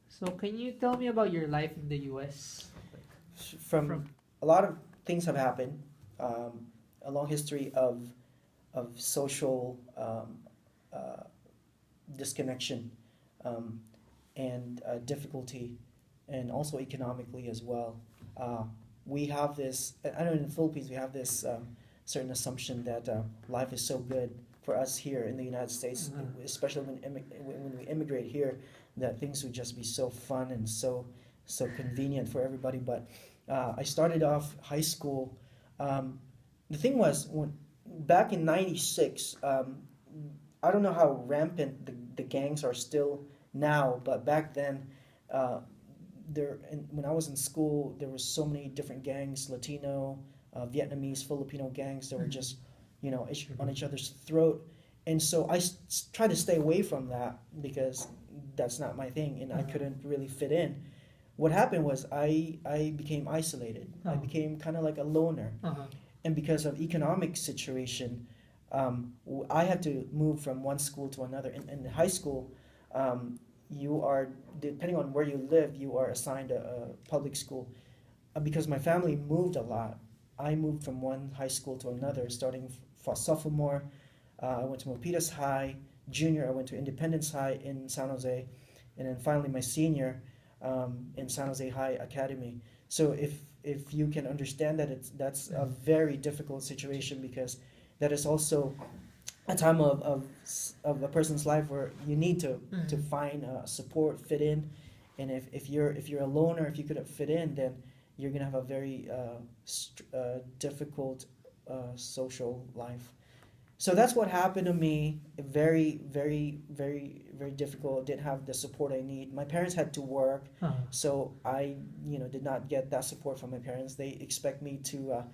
So can you tell me about your life in the US? From a lot of things have happened, a long history of social disconnection, um, and difficulty, and also economically as well. Uh, we have this, I know in the Philippines, we have this certain assumption that life is so good for us here in the United States, especially when we immigrate here, that things would just be so fun and so convenient for everybody. But I started off high school. The thing was, back in '96, I don't know how rampant the gangs are still now, but back then, uh, when I was in school, there were so many different gangs, Latino, Vietnamese, Filipino gangs that were just, on each other's throat. And so I tried to stay away from that because that's not my thing, and I couldn't really fit in. What happened was I became isolated. I became kind of like a loner. And because of economic situation, I had to move from one school to another. In high school, you are, depending on where you live, you are assigned a public school. Because my family moved a lot, I moved from one high school to another. Starting for sophomore, I went to Milpitas High. Junior, I went to Independence High in San Jose, and then finally my senior, in San Jose High Academy. So if you can understand that, that's a very difficult situation, because that is also a time of a person's life where you need to find support, fit in. And if you're a loner, if you couldn't fit in, then you're gonna have a very difficult social life. So that's what happened to me. Very, very, very, very difficult. Didn't have the support I need. My parents had to work, so I, did not get that support from my parents. They expect me to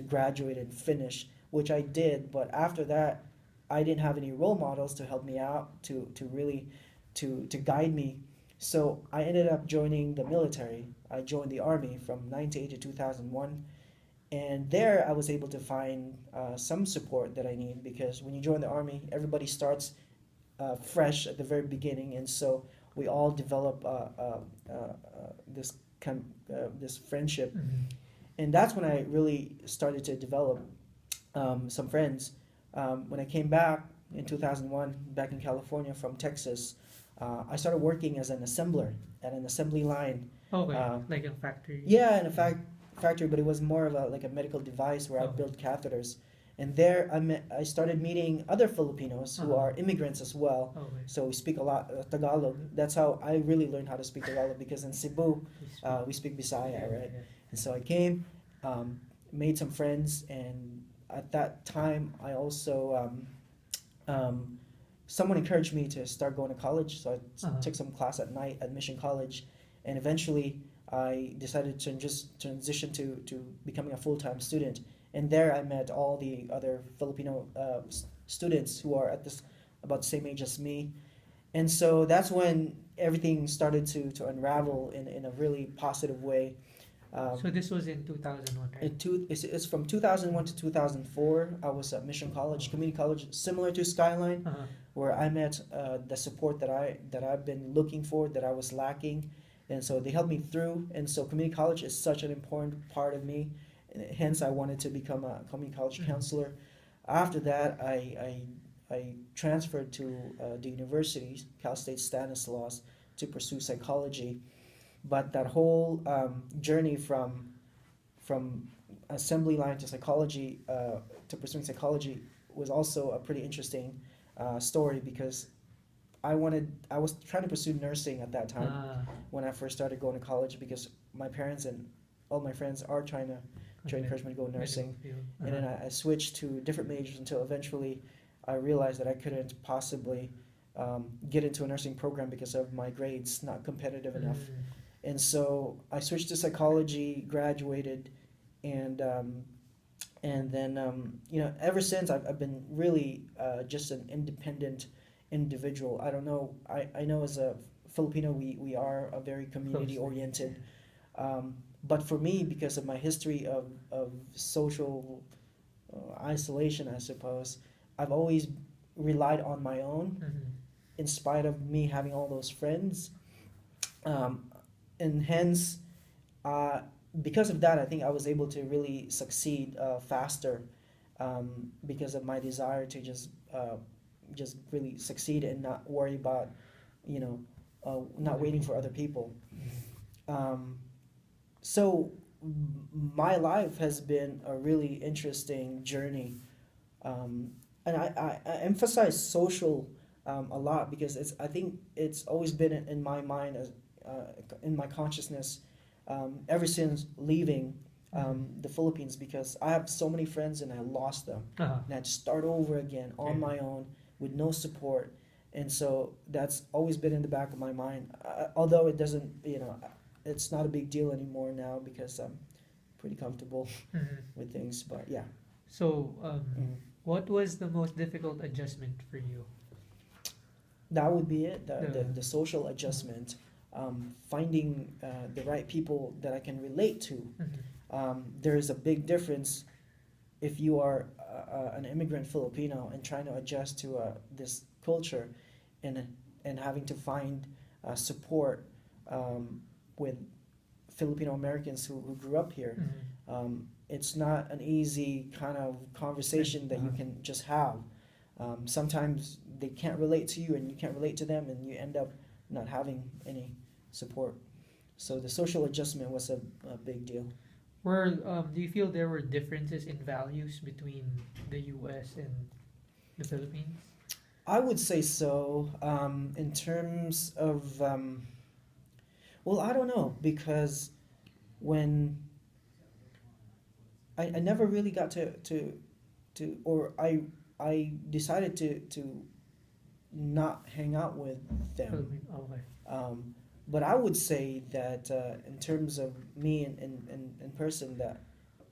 graduate and finish, which I did. But after that, I didn't have any role models to help me out, to really to guide me. So I ended up joining the military. I joined the army from '98 to 2001. And there I was able to find some support that I need, because when you join the army, everybody starts fresh at the very beginning, and so we all develop this this friendship. And that's when I really started to develop some friends. When I came back in 2001, back in California from Texas, I started working as an assembler at an assembly line. Okay, like a factory. Yeah, in a factory, but it was more of like a medical device where I built catheters. And there I started meeting other Filipinos who are immigrants as well. Okay. So we speak a lot Tagalog. That's how I really learned how to speak Tagalog, because in Cebu we speak Bisaya, right? And so I came, made some friends, and at that time I also someone encouraged me to start going to college. So I took some class at night at Mission College, and eventually I decided to just transition to becoming a full-time student. And there I met all the other Filipino students who are at this about the same age as me. And so that's when everything started to unravel in a really positive way. So this was in 2001, right? It's from 2001 to 2004. I was at Mission College, community college, similar to Skyline, where I met the support that I've been looking for, that I was lacking. And so they helped me through. And so community college is such an important part of me. And hence, I wanted to become a community college counselor. After that, I transferred to the university, Cal State Stanislaus, to pursue psychology. But that whole journey from assembly line to psychology, to pursuing psychology, was also a pretty interesting story, because I was trying to pursue nursing at that time when I first started going to college, because my parents and all my friends are trying to encourage me to go nursing. And then I switched to different majors until eventually I realized that I couldn't possibly get into a nursing program because of my grades not competitive enough. And so I switched to psychology, graduated, and then ever since I've been really just an independent individual. I don't know. I know as a Filipino we are a very community oriented, but for me, because of my history of social isolation, I suppose, I've always relied on my own, in spite of me having all those friends. um, and hence, uh, because of that, I think I was able to really succeed faster, because of my desire to just really succeed and not worry about, you know, not waiting for other people. Um, so my life has been a really interesting journey, and I emphasize social a lot because I think it's always been in my mind as in my consciousness ever since leaving the Philippines, because I have so many friends and I lost them, Uh-huh. and I had to start over again on Yeah. my own with no support, and so that's always been in the back of my mind. Although it doesn't, it's not a big deal anymore now because I'm pretty comfortable Mhm. with things. But yeah. So, Mhm. what was the most difficult adjustment for you? That would be it. The The social adjustment, finding the right people that I can relate to. Mhm. There is a big difference if you are an immigrant Filipino and trying to adjust to this culture, and having to find support with Filipino Americans who grew up here. Mhm. It's not an easy kind of conversation that you Uh-huh. can just have. Sometimes they can't relate to you and you can't relate to them, and you end up not having any support. So the social adjustment was a big deal. Do you feel there were differences in values between the U.S. and the Philippines? I would say so. In terms of, well, I don't know, because when I never really got or I decided to not hang out with them. Philippine. Okay. Um, but I would say that in terms of me in person, that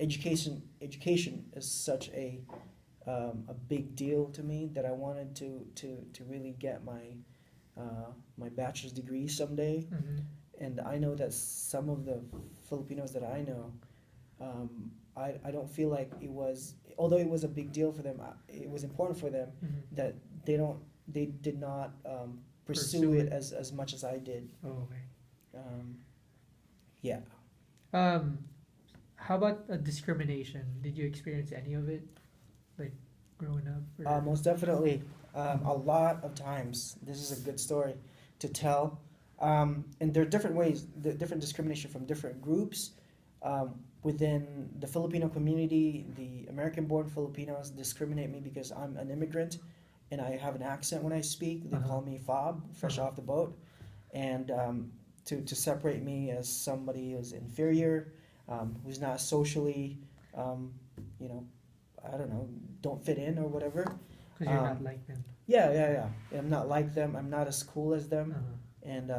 education is such a big deal to me, that I wanted to really get my bachelor's degree someday. Mm-hmm. And I know that some of the Filipinos that I know, I don't feel like it was, although it was a big deal for them, it was important for them Mm-hmm. that they did not pursue Pursue it it. as much as I did. Oh, okay. Um, yeah. Um, how about discrimination? Did you experience any of it, like growing up? Or Most definitely. A lot of times, this is a good story to tell. And there are different ways, different discrimination from different groups. Within the Filipino community, the American-born Filipinos discriminate me because I'm an immigrant and I have an accent when I speak. They Uh-huh. call me Fob, fresh Uh-huh. off the boat. And to separate me as somebody who's inferior, who's not socially, um, you know, I don't know, don't fit in or whatever. Because you're not like them. Yeah. I'm not like them. I'm not as cool as them. Uh-huh. And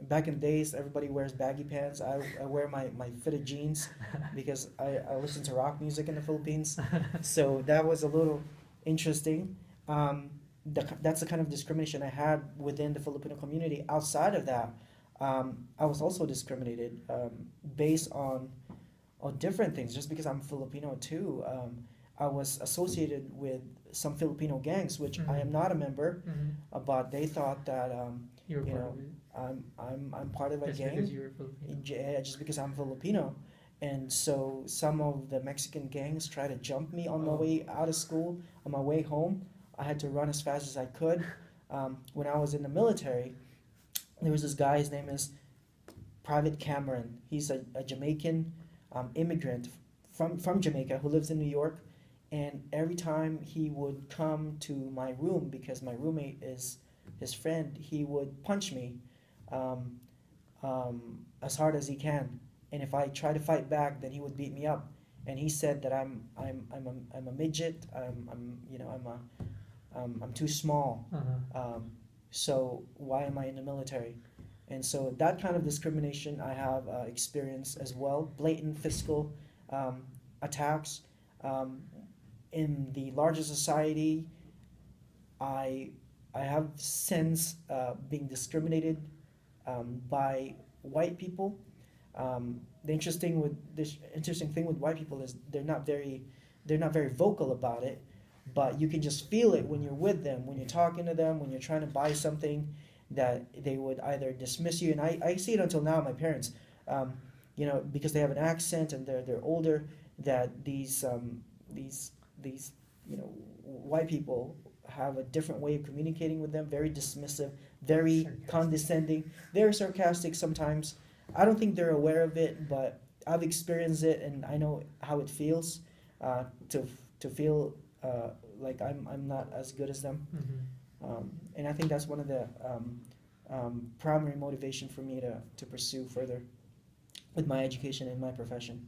back in the days, everybody wears baggy pants. I wear my fitted jeans because I listen to rock music in the Philippines. So that was a little interesting. That's the kind of discrimination I had within the Filipino community. Outside of that, I was also discriminated based on different things. Just because I'm Filipino too, I was associated with some Filipino gangs, which I am not a member. Mm-hmm. But they thought that You were you part know of it. I'm part of a Just gang, because you were Filipino. just because I'm Filipino. And so some of the Mexican gangs tried to jump me on my Oh. way out of school. On my way home, I had to run as fast as I could. When I was in the military, there was this guy, his name is Private Cameron. He's a Jamaican immigrant from Jamaica who lives in New York. And every time he would come to my room, because my roommate is his friend, he would punch me um, as hard as he can. And if I try to fight back, then he would beat me up. And he said that I'm a midget. I'm too small. Uh-huh. So why am I in the military? And so that kind of discrimination I have experienced as well. Blatant physical attacks. In the larger society, I have since being discriminated by white people. The interesting thing with white people is they're not very vocal about it, but you can just feel it when you're with them, when you're talking to them, when you're trying to buy something. that they would either dismiss you, and I see it until now. My parents, you know, because they have an accent and they're older, that these you know, white people have a different way of communicating with them, very dismissive, very Sarcastic. condescending, very sarcastic sometimes. I don't think they're aware of it, but I've experienced it, and I know how it feels to feel like I'm not as good as them. And I think that's one of the primary motivation for me to pursue further with my education and my profession.